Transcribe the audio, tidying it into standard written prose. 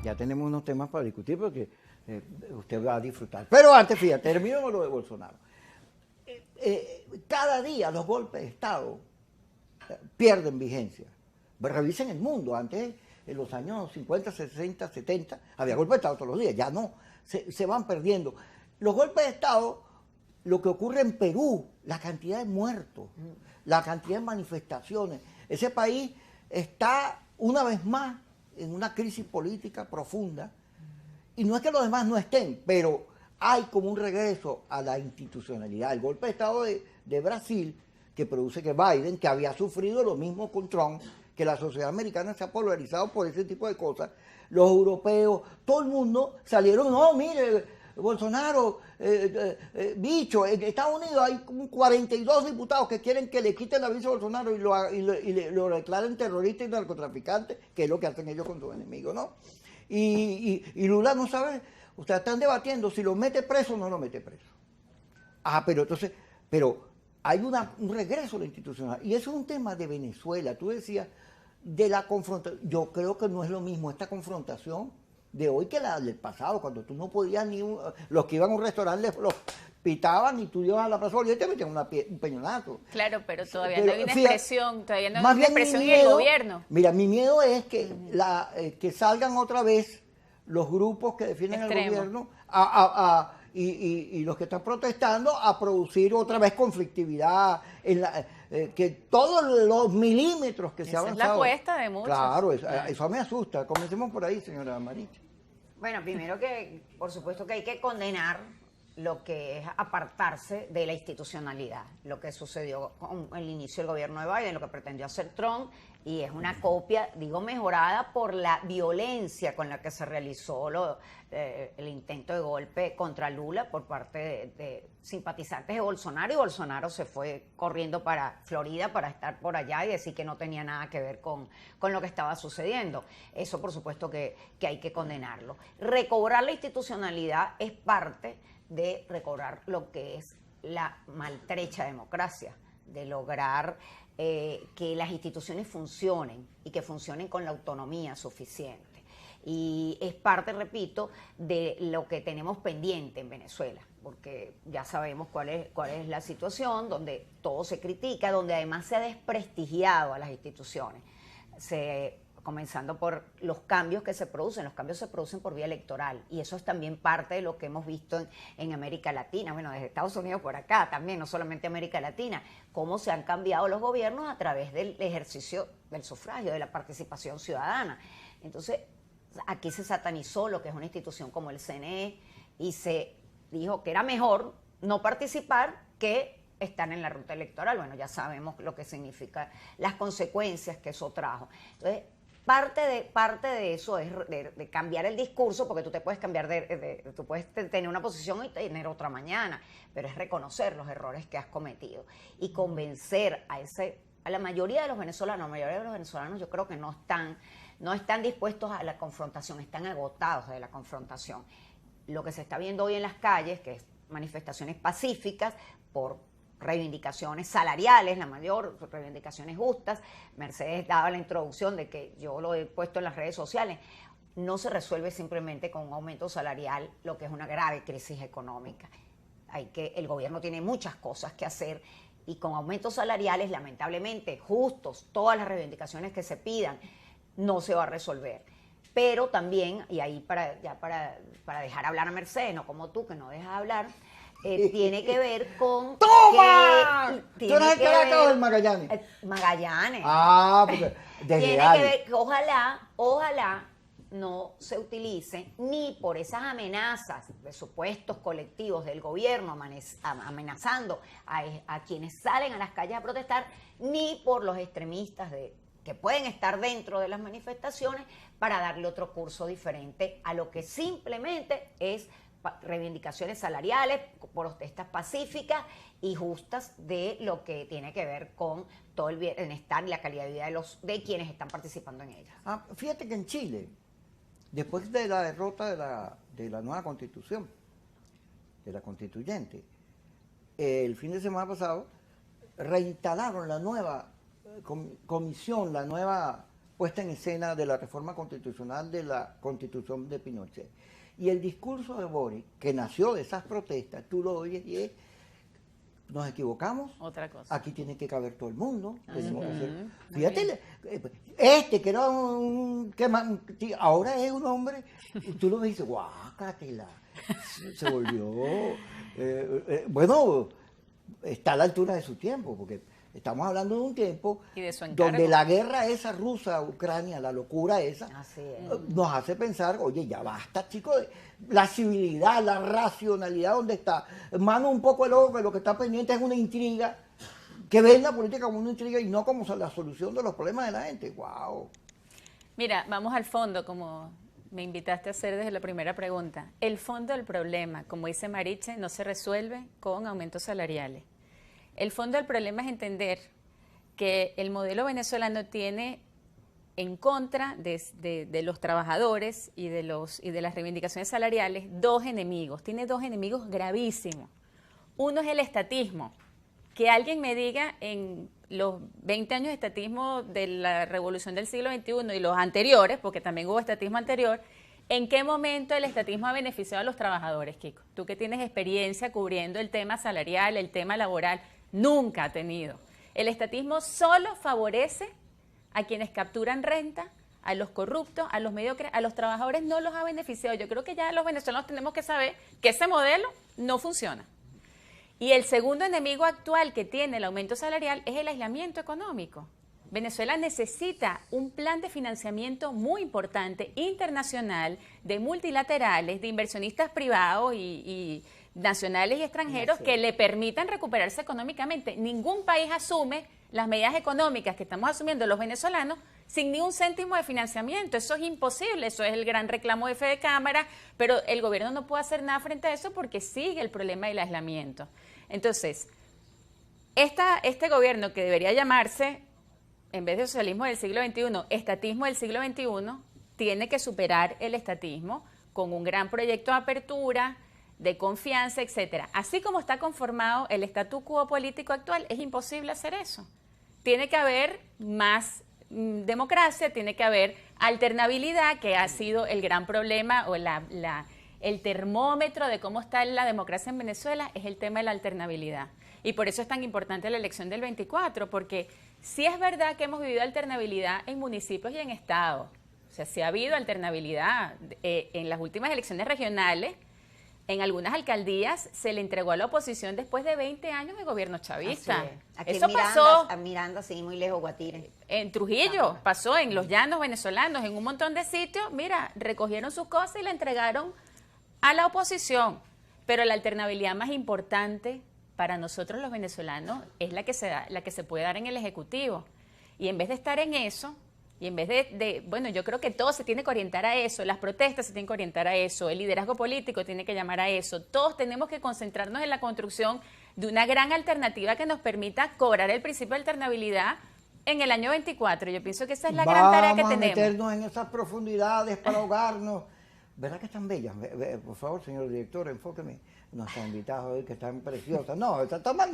Ya tenemos unos temas para discutir porque usted va a disfrutar. Pero antes, fíjate, termino con lo de Bolsonaro. Cada día los golpes de Estado pierden vigencia. Revisen el mundo. Antes, en los años 50, 60, 70, había golpes de Estado todos los días. Ya no, se van perdiendo. Los golpes de Estado, lo que ocurre en Perú, la cantidad de muertos, la cantidad de manifestaciones. Ese país está una vez más en una crisis política profunda. Y no es que los demás no estén, pero hay como un regreso a la institucionalidad. El golpe de Estado de Brasil, que produce que Biden, que había sufrido lo mismo con Trump, que la sociedad americana se ha polarizado por ese tipo de cosas, los europeos, todo el mundo salieron, no, mire, Bolsonaro, bicho, en Estados Unidos hay como 42 diputados que quieren que le quiten la visa a Bolsonaro y lo declaren terrorista y narcotraficante, que es lo que hacen ellos con sus enemigos, ¿no? Y Lula no sabe, o sea, están debatiendo si lo mete preso o no lo mete preso. Pero entonces, hay un regreso a la institucional. Y eso es un tema de Venezuela. Tú decías, de la confrontación. Yo creo que no es lo mismo esta confrontación de hoy que la del pasado, cuando tú no podías los que iban a un restaurante los pitaban y tú ibas a la plaza y te metían un peñonazo. Claro, pero todavía no hay una expresión, todavía no hay más una bien expresión en miedo, el gobierno. Mira, mi miedo es que, que salgan otra vez los grupos que defienden al gobierno y los que están protestando a producir otra vez conflictividad, que todos los milímetros que se ha avanzado. Esa es la apuesta de muchos. Claro, eso me asusta. Comencemos por ahí, señora Maricha. Bueno, primero que, por supuesto que hay que condenar lo que es apartarse de la institucionalidad, lo que sucedió con el inicio del gobierno de Biden, lo que pretendió hacer Trump, y es una copia, digo, mejorada por la violencia con la que se realizó el intento de golpe contra Lula por parte de simpatizantes de Bolsonaro, y Bolsonaro se fue corriendo para Florida para estar por allá y decir que no tenía nada que ver con lo que estaba sucediendo. Eso, por supuesto, que hay que condenarlo. Recobrar la institucionalidad es parte de recobrar lo que es la maltrecha democracia, de lograr que las instituciones funcionen y que funcionen con la autonomía suficiente. Y es parte, repito, de lo que tenemos pendiente en Venezuela, porque ya sabemos cuál es la situación, donde todo se critica, donde además se ha desprestigiado a las instituciones. Comenzando por los cambios que se producen. Los cambios se producen por vía electoral y eso es también parte de lo que hemos visto en América Latina, bueno, desde Estados Unidos por acá también, no solamente América Latina, cómo se han cambiado los gobiernos a través del ejercicio del sufragio, de la participación ciudadana. Entonces, aquí se satanizó lo que es una institución como el CNE y se dijo que era mejor no participar que están en la ruta electoral. Bueno, ya sabemos lo que significa, las consecuencias que eso trajo. Entonces, parte de eso es de cambiar el discurso, porque tú te puedes cambiar tú puedes tener una posición y tener otra mañana, pero es reconocer los errores que has cometido y convencer a la mayoría de los venezolanos, yo creo que no están dispuestos a la confrontación, están agotados de la confrontación. Lo que se está viendo hoy en las calles, que es manifestaciones pacíficas por reivindicaciones salariales, la mayor, reivindicaciones justas. Mercedes daba la introducción de que yo lo he puesto en las redes sociales. No se resuelve simplemente con un aumento salarial lo que es una grave crisis económica. El gobierno tiene muchas cosas que hacer y con aumentos salariales, lamentablemente, justos, todas las reivindicaciones que se pidan, no se va a resolver. Pero también, y ahí para dejar hablar a Mercedes, no como tú que no dejas hablar, tiene que ver con... ¡Toma! ¿Tú eres el Caracas o el Magallanes? Magallanes. Porque tiene que ver que ojalá no se utilice ni por esas amenazas de supuestos colectivos del gobierno amenazando a quienes salen a las calles a protestar, ni por los extremistas que pueden estar dentro de las manifestaciones para darle otro curso diferente a lo que simplemente es reivindicaciones salariales, protestas pacíficas y justas de lo que tiene que ver con todo el bienestar y la calidad de vida de quienes están participando en ellas. Fíjate que en Chile, después de la derrota de la nueva constitución, de la constituyente, el fin de semana pasado reinstalaron la nueva comisión, la nueva puesta en escena de la reforma constitucional de la Constitución de Pinochet. Y el discurso de Boric, que nació de esas protestas, tú lo oyes y es, nos equivocamos, otra cosa. Aquí tiene que caber todo el mundo. Tenemos que hacer, fíjate, este que era ahora es un hombre, y tú lo ves y dices, guácatela, se volvió, bueno, está a la altura de su tiempo, porque estamos hablando de un tiempo donde la guerra esa rusa, Ucrania, la locura esa, nos hace pensar, oye, ya basta, chicos, la civilidad, la racionalidad, ¿dónde está? Mano un poco el ojo, que lo que está pendiente es una intriga, que ven la política como una intriga y no como la solución de los problemas de la gente. ¡Wow! Mira, vamos al fondo, como me invitaste a hacer desde la primera pregunta. El fondo del problema, como dice Mariche, no se resuelve con aumentos salariales. El fondo del problema es entender que el modelo venezolano tiene en contra de los trabajadores y de las reivindicaciones salariales dos enemigos. Tiene dos enemigos gravísimos. Uno es el estatismo. Que alguien me diga en los 20 años de estatismo de la revolución del siglo XXI y los anteriores, porque también hubo estatismo anterior, ¿en qué momento el estatismo ha beneficiado a los trabajadores, Kiko? Tú que tienes experiencia cubriendo el tema salarial, el tema laboral, nunca ha tenido. El estatismo solo favorece a quienes capturan renta, a los corruptos, a los mediocres, a los trabajadores no los ha beneficiado. Yo creo que ya los venezolanos tenemos que saber que ese modelo no funciona. Y el segundo enemigo actual que tiene el aumento salarial es el aislamiento económico. Venezuela necesita un plan de financiamiento muy importante, internacional, de multilaterales, de inversionistas privados y nacionales y extranjeros que le permitan recuperarse económicamente. Ningún país asume las medidas económicas que estamos asumiendo los venezolanos sin ni un céntimo de financiamiento. Eso es imposible, eso es el gran reclamo de Fede Cámara, pero el gobierno no puede hacer nada frente a eso porque sigue el problema del aislamiento. Entonces, este gobierno que debería llamarse, en vez de socialismo del siglo XXI, estatismo del siglo XXI, tiene que superar el estatismo con un gran proyecto de apertura, de confianza, etcétera. Así como está conformado el statu quo político actual, es imposible hacer eso. Tiene que haber más democracia, tiene que haber alternabilidad, que ha sido el gran problema o el termómetro de cómo está la democracia en Venezuela, es el tema de la alternabilidad. Y por eso es tan importante la elección del 24, porque sí es verdad que hemos vivido alternabilidad en municipios y en estados. O sea, sí ha habido alternabilidad. En las últimas elecciones regionales, en algunas alcaldías se le entregó a la oposición después de 20 años de gobierno chavista. Aquí eso Miranda, pasó. Miranda, sí, muy lejos, Guatire. En Trujillo, pasó en los llanos venezolanos, en un montón de sitios. Mira, recogieron sus cosas y la entregaron a la oposición. Pero la alternabilidad más importante para nosotros los venezolanos es la que se puede dar en el Ejecutivo. Y en vez de estar en eso, y en vez bueno, yo creo que todo se tiene que orientar a eso, las protestas se tienen que orientar a eso, el liderazgo político tiene que llamar a eso, todos tenemos que concentrarnos en la construcción de una gran alternativa que nos permita cobrar el principio de alternabilidad en el año 24. Yo pienso que esa es la gran tarea que tenemos. Vamos a meternos en esas profundidades para ahogarnos. ¿Verdad que están bellas? Por favor, señor director, enfóqueme. Nuestras invitadas hoy que están preciosas. No, está mal.